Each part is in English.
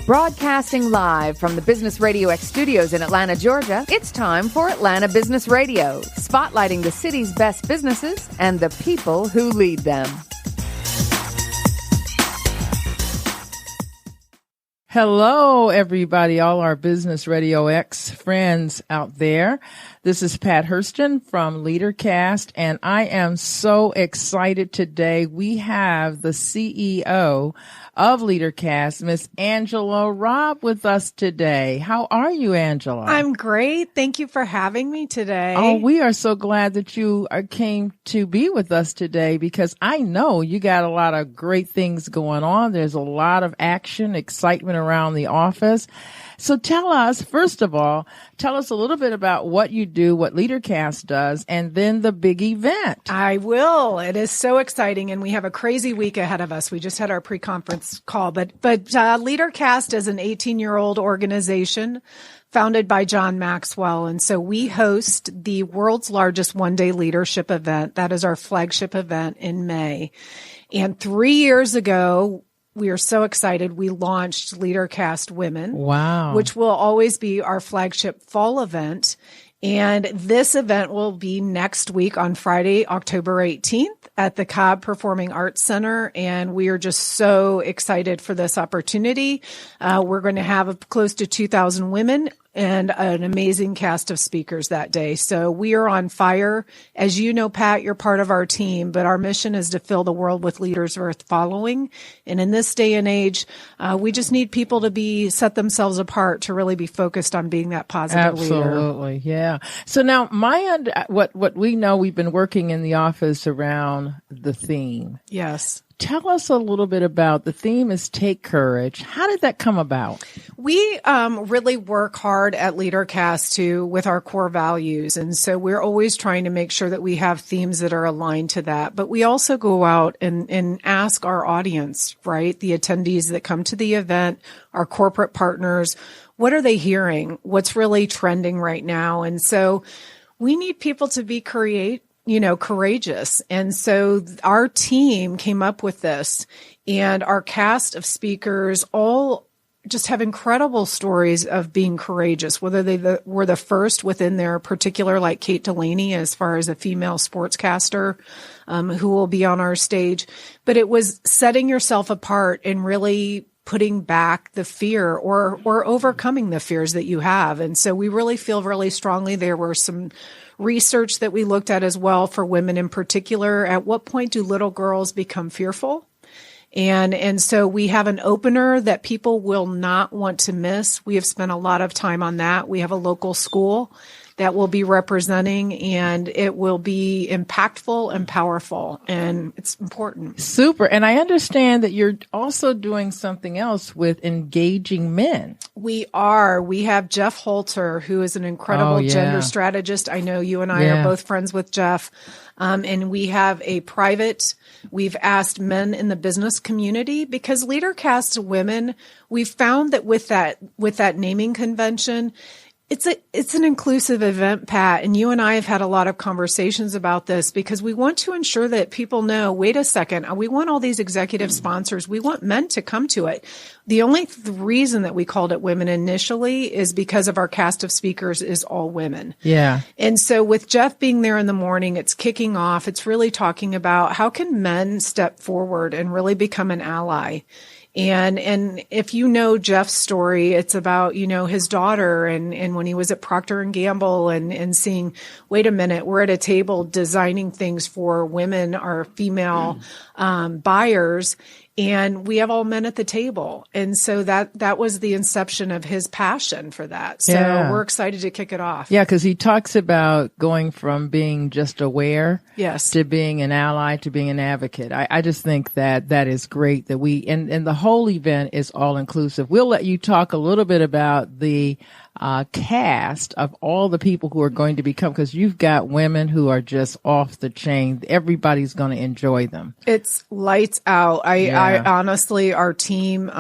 Broadcasting live from the Business Radio X studios in Atlanta, Georgia, it's time for Atlanta Business Radio, spotlighting the city's best businesses and the people who lead them. Hello, everybody, all our Business Radio X friends out there. This is Pat Hurston from Leadercast, and I am so excited today. We have the CEO of Leadercast, Miss Angela Raub, with us today. How are you, Angela? I'm great. Thank you for having me today. Oh, we are so glad that you came to be with us today, because I know you got a lot of great things going on. There's a lot of action, excitement around the office. So tell us, first of all, tell us a little bit about what you do, what Leadercast does, and then the big event. I will. It is so exciting, and we have a crazy week ahead of us. We just had our pre-conference call, but Leadercast is an 18-year-old organization founded by John Maxwell. And so we host the world's largest one-day leadership event. That is our flagship event in May. And 3 years ago, we are so excited. We launched Leadercast Women. Wow. Which will always be our flagship fall event. And this event will be next week on Friday, October 18th at the Cobb Performing Arts Center. And we are just so excited for this opportunity. We're going to have close to 2,000 women and an amazing cast of speakers that day. So we are on fire. As you know, Pat, you're part of our team, but our mission is to fill the world with leaders worth following. And in this day and age, we just need people to set themselves apart to really be focused on being that positive leader. Absolutely. Yeah. So now what we know, we've been working in the office around the theme. Yes. Tell us a little bit about the theme is Take Courage. How did that come about? We really work hard at Leadercast with our core values. And so we're always trying to make sure that we have themes that are aligned to that. But we also go out and ask our audience, right? The attendees that come to the event, our corporate partners, what are they hearing? What's really trending right now? And so we need people to be courageous. And so our team came up with this, and our cast of speakers all just have incredible stories of being courageous, whether they were the first within their particular, like Kate Delaney, as far as a female sportscaster, who will be on our stage. But it was setting yourself apart and really putting back the fear or overcoming the fears that you have. And so we really feel really strongly. There were some research that we looked at as well for women in particular. At what point do little girls become fearful? And so we have an opener that people will not want to miss. We have spent a lot of time on that. We have a local school that will be representing, and it will be impactful and powerful, and it's important. Super. And I understand that you're also doing something else with engaging men. We are. We have Jeff Holter, who is an incredible gender strategist. I know you and I are both friends with Jeff. And we have we've asked men in the business community, because Leadercast Women, we've found that with that naming convention, it's an inclusive event, Pat, and you and I have had a lot of conversations about this, because we want to ensure that people know, wait a second, we want all these executive sponsors. We want men to come to it. The only reason that we called it women initially is because of our cast of speakers is all women. Yeah. And so with Jeff being there in the morning, it's kicking off. It's really talking about how can men step forward and really become an ally. And if you know Jeff's story, it's about, his daughter and when he was at Procter & Gamble and seeing, wait a minute, we're at a table designing things for women, our female buyers, and we have all men at the table. And so that was the inception of his passion for that. So we're excited to kick it off. Yeah, because he talks about going from being just aware to being an ally to being an advocate. I just think that is great that and the whole event is all inclusive. We'll let you talk a little bit about the cast of all the people who are going to become, because you've got women who are just off the chain. Everybody's going to enjoy them. It's lights out. I honestly, our team,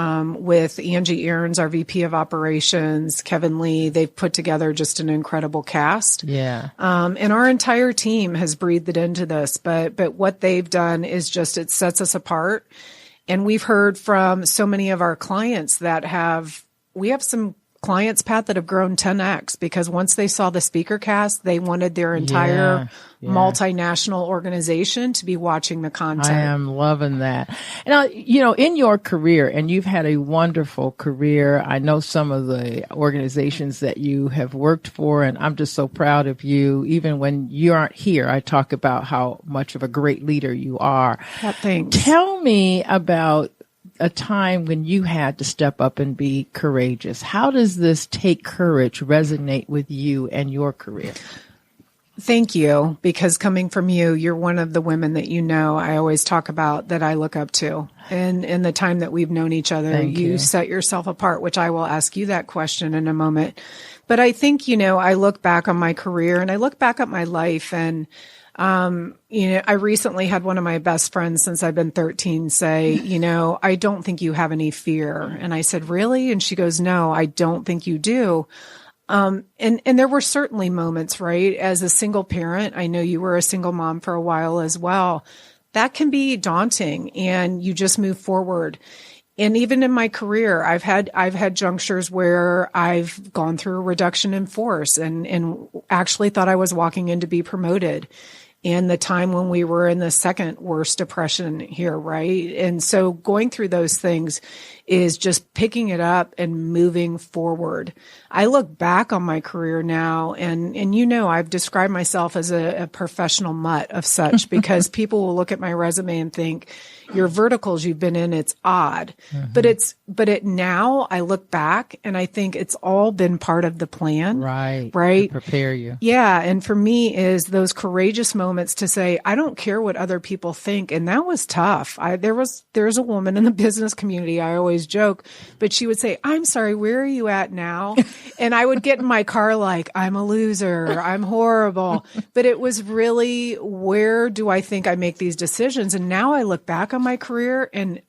with Angie Aarons, our VP of Operations, Kevin Lee, they've put together just an incredible cast. Yeah. And our entire team has breathed it into this, but what they've done is just, it sets us apart. And we've heard from so many of our clients we have some clients, Pat, that have grown 10x because once they saw the speaker cast, they wanted their entire multinational organization to be watching the content. I am loving that. Now, in your career, and you've had a wonderful career. I know some of the organizations that you have worked for, and I'm just so proud of you. Even when you aren't here, I talk about how much of a great leader you are. Thanks. Tell me about a time when you had to step up and be courageous. How does this take courage resonate with you and your career? Thank you, because coming from you, you're one of the women that I always talk about that I look up to. And in the time that we've known each other, you set yourself apart, which I will ask you that question in a moment. But I think, I look back on my career and I look back at my life and I recently had one of my best friends since I've been 13 say, I don't think you have any fear. And I said, really? And she goes, no, I don't think you do. And there were certainly moments, right? As a single parent, I know you were a single mom for a while as well. That can be daunting and you just move forward. And even in my career, I've had junctures where I've gone through a reduction in force and actually thought I was walking in to be promoted. And the time when we were in the second worst depression here, right? And so going through those things is just picking it up and moving forward. I look back on my career now and I've described myself as a professional mutt of such because people will look at my resume and think, your verticals you've been in, it's odd. Mm-hmm. But now I look back and I think it's all been part of the plan. Right. To prepare you. Yeah. And for me is those courageous moments to say, I don't care what other people think. And that was tough. There's a woman in the business community, I always joke, but she would say, I'm sorry, where are you at now? And I would get in my car like, I'm a loser, I'm horrible. But it was really, where do I think I make these decisions? And now I look back on my career and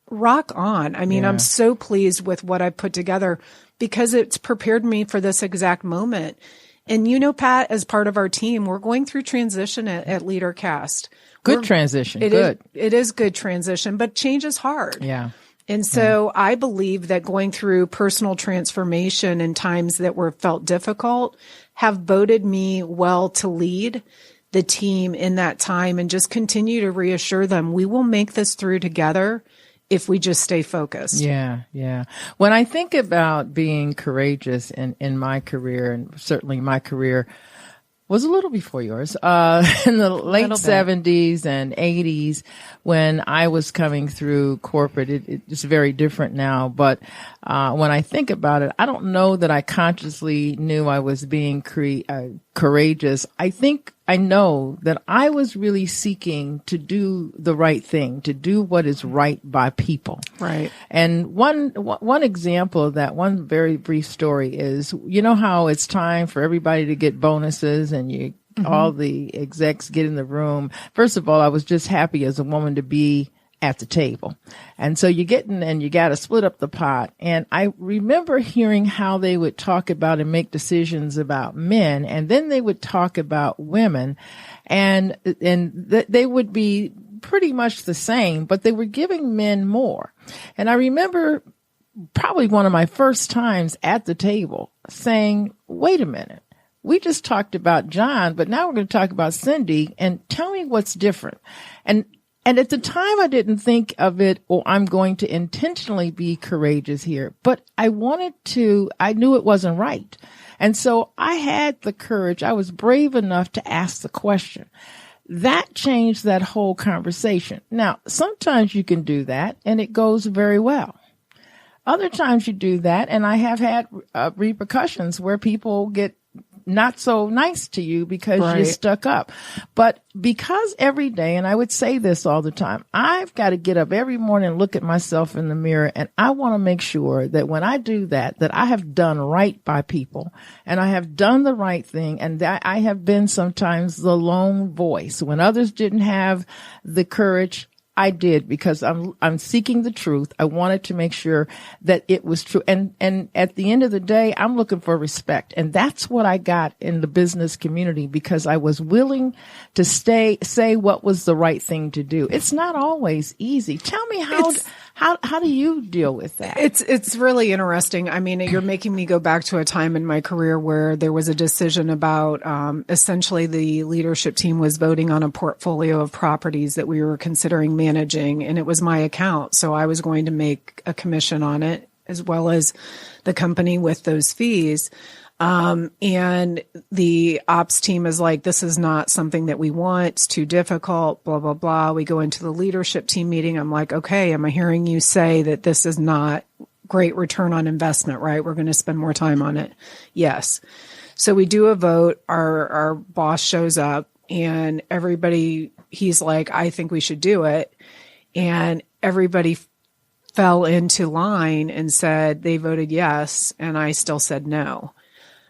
rock on. I mean, I'm so pleased with what I put together because it's prepared me for this exact moment. And Pat, as part of our team, we're going through transition at Leadercast. Transition. It is good transition, but change is hard. Yeah. And so I believe that going through personal transformation in times that felt difficult have boded me well to lead the team in that time and just continue to reassure them we will make this through together if we just stay focused. Yeah. When I think about being courageous in my career, and certainly my career was a little before yours, in the late 70s and 80s when I was coming through corporate. It's very different now, but when I think about it, I don't know that I consciously knew I was being courageous. I know that I was really seeking to do the right thing, to do what is right by people. Right. And one example of that, one very brief story is, how it's time for everybody to get bonuses and all the execs get in the room. First of all, I was just happy as a woman to be at the table. And so you get in and you got to split up the pot. And I remember hearing how they would talk about and make decisions about men. And then they would talk about women and they would be pretty much the same, but they were giving men more. And I remember probably one of my first times at the table saying, wait a minute. We just talked about John, but now we're going to talk about Cindy and tell me what's different. And at the time, I didn't think of it, I'm going to intentionally be courageous here, but I knew it wasn't right. And so I had the courage. I was brave enough to ask the question. That changed that whole conversation. Now, sometimes you can do that and it goes very well. Other times you do that, and I have had repercussions where people get not so nice to you because you stuck up. But because every day, and I would say this all the time, I've got to get up every morning and look at myself in the mirror, and I want to make sure that when I do that I have done right by people and I have done the right thing, and that I have been sometimes the lone voice. When others didn't have the courage, I did because I'm seeking the truth. I wanted to make sure that it was true. And at the end of the day, I'm looking for respect. And that's what I got in the business community because I was willing to say what was the right thing to do. It's not always easy. Tell me how do you deal with that? It's really interesting. I mean, you're making me go back to a time in my career where there was a decision about essentially the leadership team was voting on a portfolio of properties that we were considering managing, and it was my account. So I was going to make a commission on it as well as the company with those fees. And the ops team is like, this is not something that we want. It's too difficult, blah, blah, blah. We go into the leadership team meeting. I'm like, okay, am I hearing you say that this is not great return on investment, right? We're going to spend more time on it. Yes. So we do a vote. Our boss shows up and everybody, he's like, I think we should do it. And everybody fell into line and said they voted yes. And I still said no.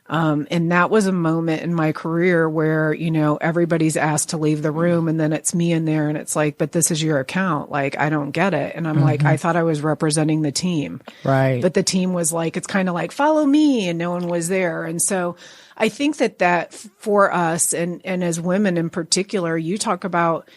And that was a moment in my career where, everybody's asked to leave the room and then it's me in there and it's like, but this is your account. Like, I don't get it. And I'm like, I thought I was representing the team. Right. But the team was like, it's kind of like, follow me. And no one was there. And so I think that for us and as women in particular, you talk about,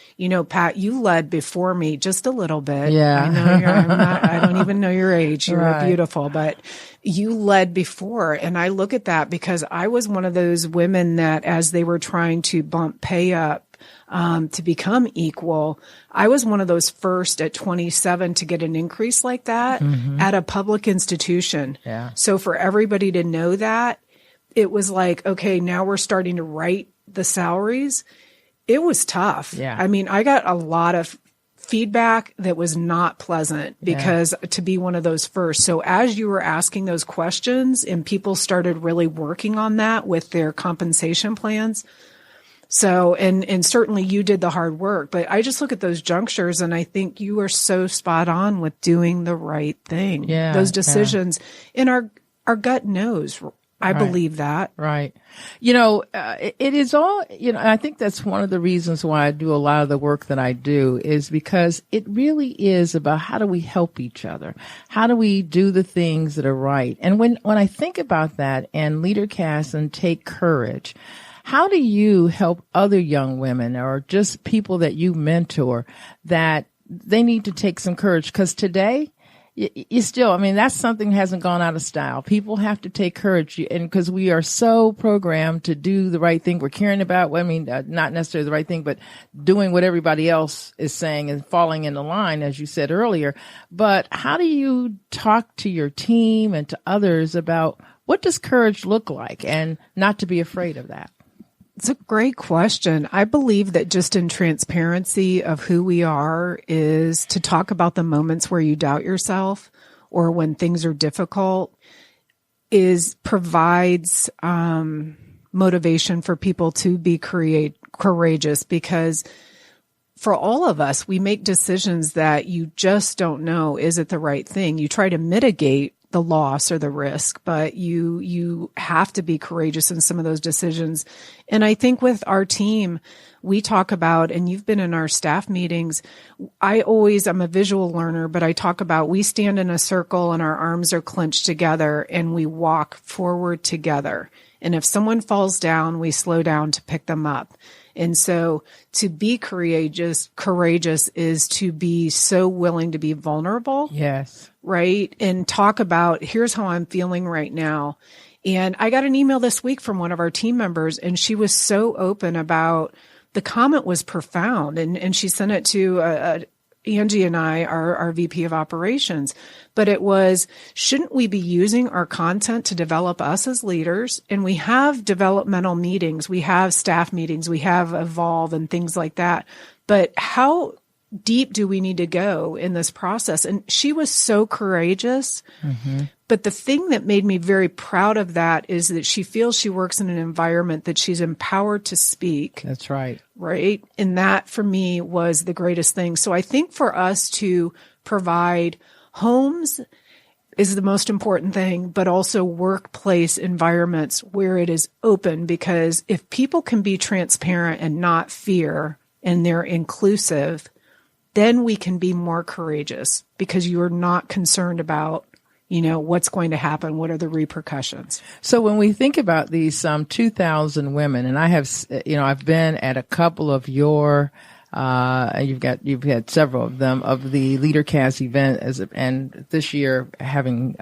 Pat, you led before me just a little bit. Yeah. I know I don't even know your age. You're right. Beautiful, but you led before. And I look at that because I was one of those women that as they were trying to bump pay up, to become equal, I was one of those first at 27 to get an increase like that at a public institution. Yeah. So for everybody to know that, it was like, okay, now we're starting to write the salaries. It was tough. Yeah. I mean, I got a lot of feedback that was not pleasant because to be one of those first. So as you were asking those questions and people started really working on that with their compensation plans. So, and certainly you did the hard work, but I just look at those junctures and I think you are so spot on with doing the right thing. Yeah. Those decisions and our gut knows. I believe that. Right. It is all, I think that's one of the reasons why I do a lot of the work that I do is because it really is about how do we help each other? How do we do the things that are right? And when I think about that and Leadercast and Take Courage, how do you help other young women or just people that you mentor that they need to take some courage? Because today, you still, that's something that hasn't gone out of style. People have to take courage, and because we are so programmed to do the right thing, we're caring about, not necessarily the right thing, but doing what everybody else is saying and falling in the line, as you said earlier. But how do you talk to your team and to others about what does courage look like and not to be afraid of that? It's a great question. I believe that just in transparency of who we are is to talk about the moments where you doubt yourself or when things are difficult provides motivation for people to be courageous because for all of us, we make decisions that you just don't know, is it the right thing? You try to mitigate the loss or the risk, but you have to be courageous in some of those decisions. And I think with our team, we talk about, and you've been in our staff meetings, I'm a visual learner, but I talk about we stand in a circle and our arms are clenched together and we walk forward together. And if someone falls down, we slow down to pick them up. And so to be courageous is to be so willing to be vulnerable. Yes. Right. And talk about, here's how I'm feeling right now. And I got an email this week from one of our team members and she was so open about, the comment was profound and she sent it to, Angie and I, our VP of operations, but it was, shouldn't we be using our content to develop us as leaders? And we have developmental meetings, we have staff meetings, we have Evolve and things like that. But how deep do we need to go in this process? And she was so courageous. Mm-hmm. But the thing that made me very proud of that is that she feels she works in an environment that she's empowered to speak. That's right. Right. And that for me was the greatest thing. So I think for us to provide homes is the most important thing, but also workplace environments where it is open, because if people can be transparent and not fear and they're inclusive, then we can be more courageous because you are not concerned about, what's going to happen. What are the repercussions? So when we think about these 2,000 women, and I have, I've been at a couple of your, you've had several of them of the Leadercast event and this year having,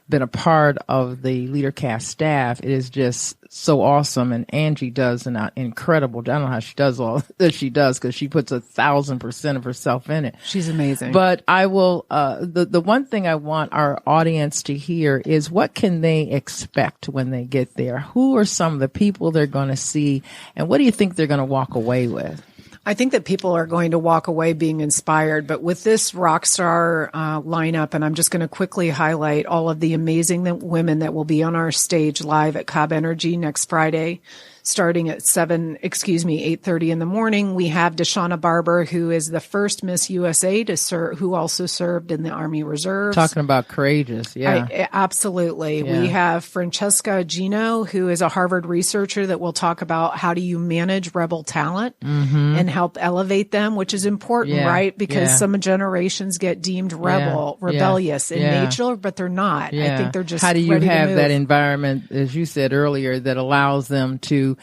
been a part of the Leadercast staff, it is just so awesome. And Angie does an incredible, I don't know how she does all that she does because she puts 1,000% of herself in it. She's amazing. But I will, the one thing I want our audience to hear is what can they expect when they get there? Who are some of the people they're going to see? And what do you think they're going to walk away with? I think that people are going to walk away being inspired, but with this rock star lineup, and I'm just going to quickly highlight all of the amazing women that will be on our stage live at Cobb Energy next Friday, starting at 8:30 in the morning. We have Deshauna Barber, who is the first Miss USA to serve, who also served in the Army Reserves. Talking about courageous, yeah. Absolutely. Yeah. We have Francesca Gino, who is a Harvard researcher that will talk about how do you manage rebel talent and help elevate them, which is important, right? Because some generations get deemed rebellious in nature, but they're not. I think they're just how do you ready have to move. that environment, as you said earlier, that allows them to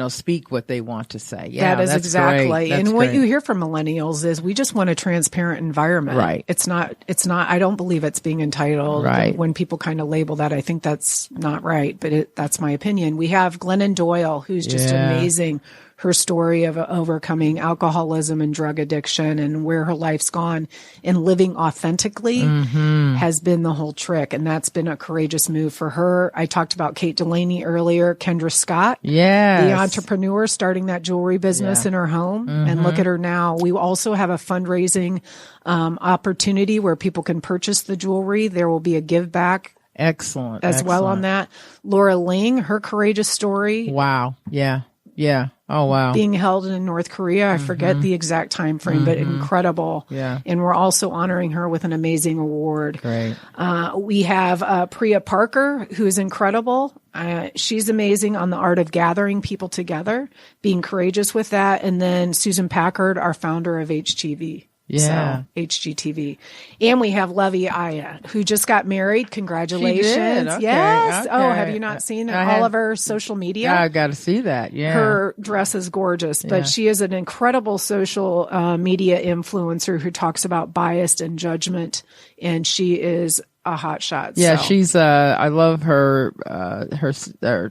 speak what they want to say. Yeah, that is that's exactly. Great. And that's what great. you hear from millennials is we just want a transparent environment. Right. It's not, I don't believe it's being entitled. Right. When people kind of label that, I think that's not right, but that's my opinion. We have Glennon Doyle, who's just amazing. Her story of overcoming alcoholism and drug addiction and where her life's gone and living authentically has been the whole trick. And that's been a courageous move for her. I talked about Kate Delaney earlier, Kendra Scott, the entrepreneur starting that jewelry business in her home. And look at her now. We also have a fundraising opportunity where people can purchase the jewelry. There will be a give back. Excellent. Well on that. Laura Ling, her courageous story. Wow. Yeah. Yeah. Oh, wow. Being held in North Korea. I forget the exact time frame, but incredible. Yeah. And we're also honoring her with an amazing award. Great. We have Priya Parker, who is incredible. She's amazing on the art of gathering people together, being courageous with that. And then Susan Packard, our founder of HGTV. Yeah. So, HGTV. And we have Levy Aya, who just got married. Congratulations. She did? Okay. Yes. Okay. Oh, have you not seen all of her social media? Yeah, I got to see that. Yeah. Her dress is gorgeous, but she is an incredible social media influencer who talks about bias and judgment, and she is a hot shot. Yeah, so. she's I love her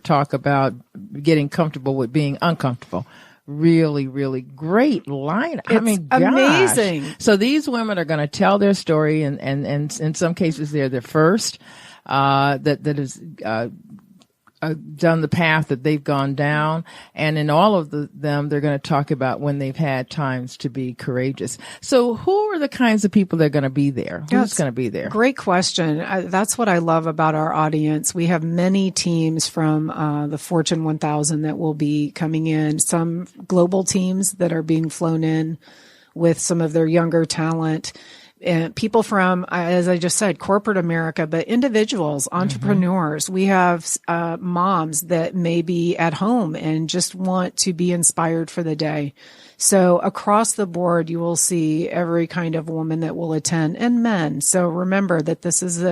talk about getting comfortable with being uncomfortable. Really, really great line. It's amazing. So these women are going to tell their story, and in some cases they're the first that is done the path that they've gone down, and in all of them they're going to talk about when they've had times to be courageous. So who are the kinds of people that are going to be there? Who's going to be there? Great question. That's what I love about our audience. We have many teams from the Fortune 1000 that will be coming in, some global teams that are being flown in with some of their younger talent. And people from, as I just said, corporate America, but individuals, entrepreneurs. We have moms that may be at home and just want to be inspired for the day. So across the board, you will see every kind of woman that will attend, and men. So remember that this is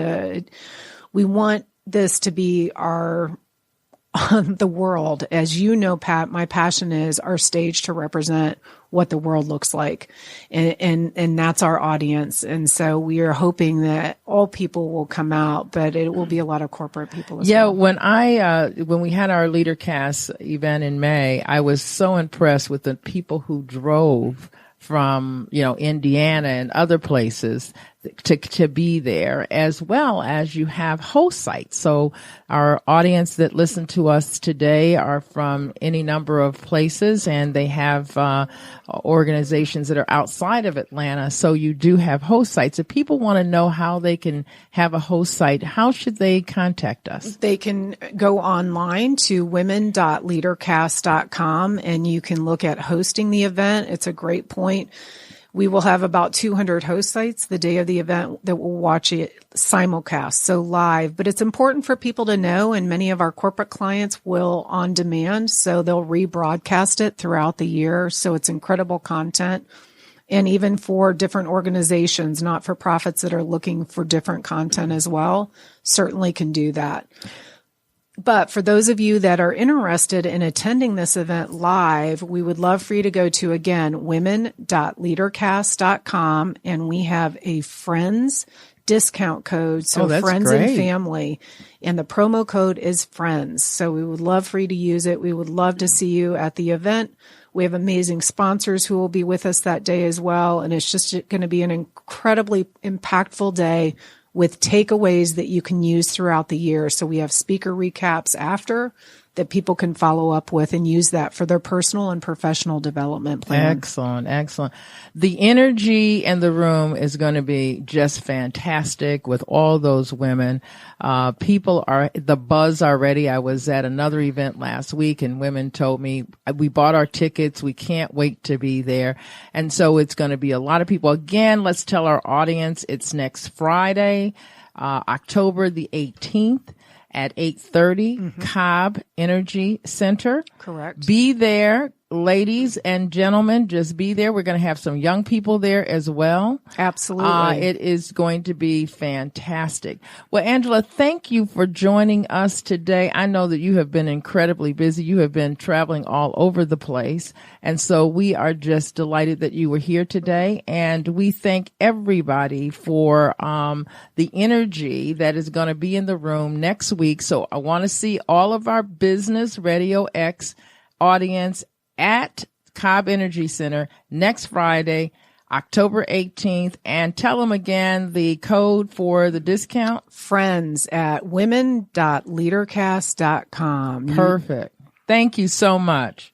we want this to be the world. As you know, Pat, my passion is our stage to represent what the world looks like. And that's our audience. And so we are hoping that all people will come out, but it will be a lot of corporate people as well. Yeah, when we had our Leadercast event in May, I was so impressed with the people who drove from, Indiana and other places to be there, as well as you have host sites. So our audience that listen to us today are from any number of places, and they have organizations that are outside of Atlanta. So you do have host sites. If people want to know how they can have a host site, how should they contact us? They can go online to women.leadercast.com, and you can look at hosting the event. It's a great point. We will have about 200 host sites the day of the event that will watch it simulcast, so live. But it's important for people to know, and many of our corporate clients will on demand, so they'll rebroadcast it throughout the year. So it's incredible content. And even for different organizations, not-for-profits that are looking for different content as well, certainly can do that. But for those of you that are interested in attending this event live, we would love for you to go to, again, women.leadercast.com, and we have a friends discount code. So friends and family, and the promo code is friends. So we would love for you to use it. We would love to see you at the event. We have amazing sponsors who will be with us that day as well. And it's just going to be an incredibly impactful day with takeaways that you can use throughout the year. So we have speaker recaps after that people can follow up with and use that for their personal and professional development plan. Excellent, excellent. The energy in the room is going to be just fantastic with all those women. People are, the buzz already. I was at another event last week and women told me, we bought our tickets. We can't wait to be there. And so it's going to be a lot of people. Again, let's tell our audience it's next Friday, October the 18th. At 8:30, Cobb Energy Center. Correct. Be there, ladies and gentlemen, just be there. We're going to have some young people there as well. Absolutely. It is going to be fantastic. Well, Angela, thank you for joining us today. I know that you have been incredibly busy. You have been traveling all over the place. And so we are just delighted that you were here today. And we thank everybody for the energy that is going to be in the room next week. So I want to see all of our Business Radio X audience at Cobb Energy Center next Friday, October 18th. And tell them again the code for the discount. Friends at women.leadercast.com. Perfect. Thank you so much.